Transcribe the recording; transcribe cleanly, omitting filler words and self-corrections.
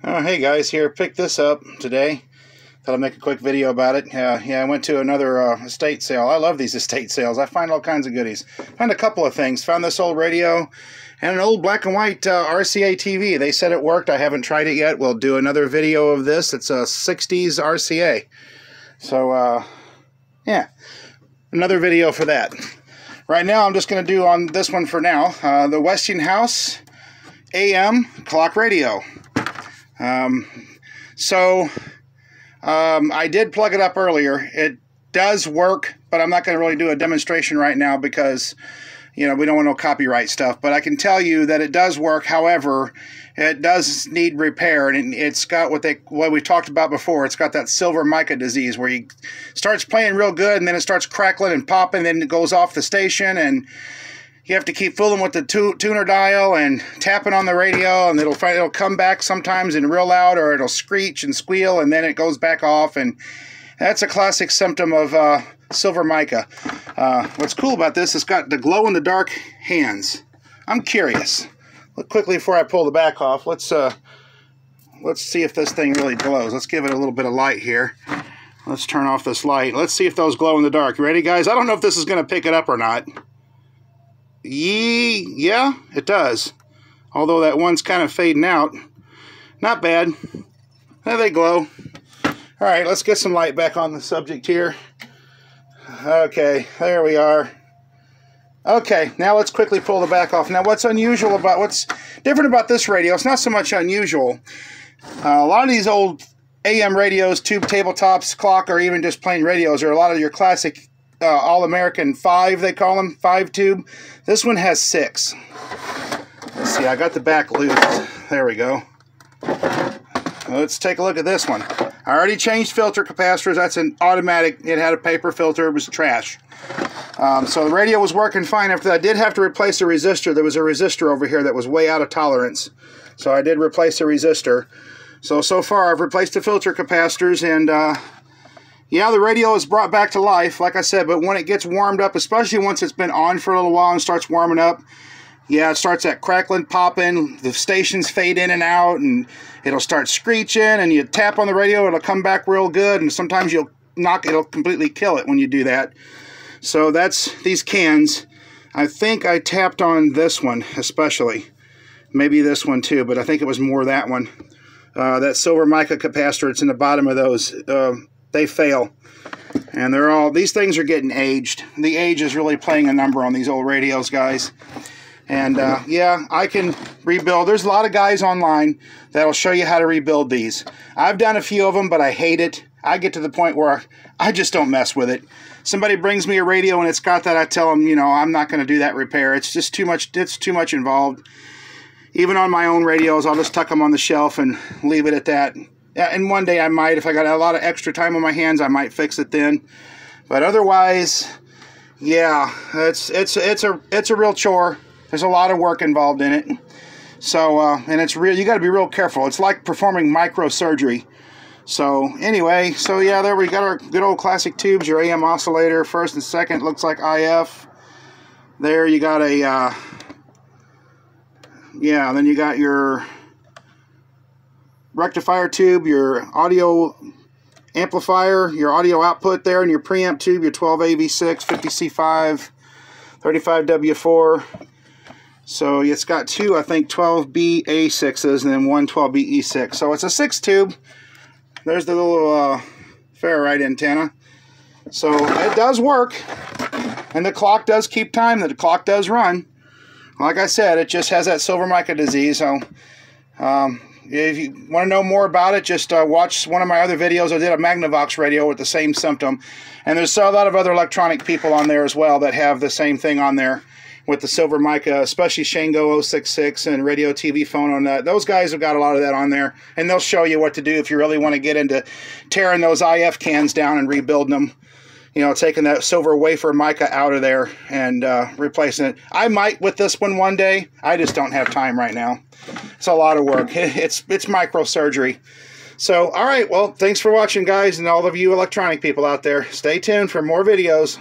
Hey guys, here, picked this up today. Thought I'd make a quick video about it. I went to another estate sale. I love these estate sales. I find all kinds of goodies. Found a couple of things. Found this old radio and an old black and white RCA TV. They said it worked. I haven't tried it yet. We'll do another video of this. It's a 60s RCA. So, yeah, another video for that. Right now, I'm just going to do on this one for now, the Westinghouse AM clock radio. I did plug it up earlier. It does work, but I'm not going to really do a demonstration right now because, you know, we don't want no copyright stuff. But I can tell you that it does work. However, it does need repair, and it's got what we talked about before. It's got that silver mica disease where he starts playing real good, and then it starts crackling and popping, then it goes off the station, and you have to keep fooling with the tuner dial and tapping on the radio, and it'll come back sometimes in real loud, or it'll screech and squeal, and then it goes back off, and that's a classic symptom of silver mica. What's cool about this, it's got the glow-in-the-dark hands. I'm curious. Look quickly before I pull the back off. Let's see if this thing really glows. Let's give it a little bit of light here. Let's turn off this light. Let's see if those glow in the dark. You ready, guys? I don't know if this is going to pick it up or not. Yeah, it does. Although that one's kind of fading out. Not bad. There they glow. Alright, let's get some light back on the subject here. Okay, there we are. Okay, now let's quickly pull the back off. Now what's different about this radio, it's not so much unusual. A lot of these old AM radios, tube tabletops, clock, or even just plain radios are a lot of your classic All-American 5, they call them, 5 tube. This one has 6. Let's see, I got the back loose. There we go. Let's take a look at this one. I already changed filter capacitors. That's an automatic. It had a paper filter. It was trash. So the radio was working fine. After that, I did have to replace a resistor. There was a resistor over here that was way out of tolerance. So I did replace a resistor. So far, I've replaced the filter capacitors, and yeah, the radio is brought back to life, like I said, but when it gets warmed up, especially once it's been on for a little while and starts warming up, yeah, it starts that crackling, popping, the stations fade in and out, and it'll start screeching, and you tap on the radio, it'll come back real good, and sometimes it'll completely kill it when you do that. So that's these cans. I think I tapped on this one especially. Maybe this one too, but I think it was more that one. That silver mica capacitor, it's in the bottom of those. They fail, and these things are getting aged. The age is really playing a number on these old radios, guys. And yeah, I can rebuild. There's a lot of guys online that'll show you how to rebuild these. I've done a few of them, but I hate it. I get to the point where I just don't mess with it. Somebody brings me a radio and it's got that, I tell them, you know, I'm not going to do that repair. It's just too much. It's too much involved. Even on my own radios, I'll just tuck them on the shelf and leave it at that. And one day I might, if I got a lot of extra time on my hands, I might fix it then. But otherwise, yeah, it's a real chore. There's a lot of work involved in it. So and it's real. You got to be real careful. It's like performing microsurgery. So anyway, so yeah, there we got our good old classic tubes. Your AM oscillator, first and second, looks like IF. There you got a yeah. Then you got your rectifier tube, your audio amplifier, your audio output there, and your preamp tube, your 12AV6, 50C5, 35W4. So it's got two, I think, 12B-A6s and then one 12B-E6. So it's a 6-tube. There's the little ferrite antenna. So it does work, and the clock does keep time. The clock does run. Like I said, it just has that silver mica disease. So if you want to know more about it, just watch one of my other videos. I did a Magnavox radio with the same symptom. And there's a lot of other electronic people on there as well that have the same thing on there with the silver mica, especially Shango 066 and Radio TV Phone on that. Those guys have got a lot of that on there. And they'll show you what to do if you really want to get into tearing those IF cans down and rebuilding them. You know, taking that silver wafer mica out of there and replacing it. I might with this one day. I just don't have time right now. It's a lot of work. It's microsurgery. So, all right. Well, thanks for watching, guys, and all of you electronic people out there. Stay tuned for more videos.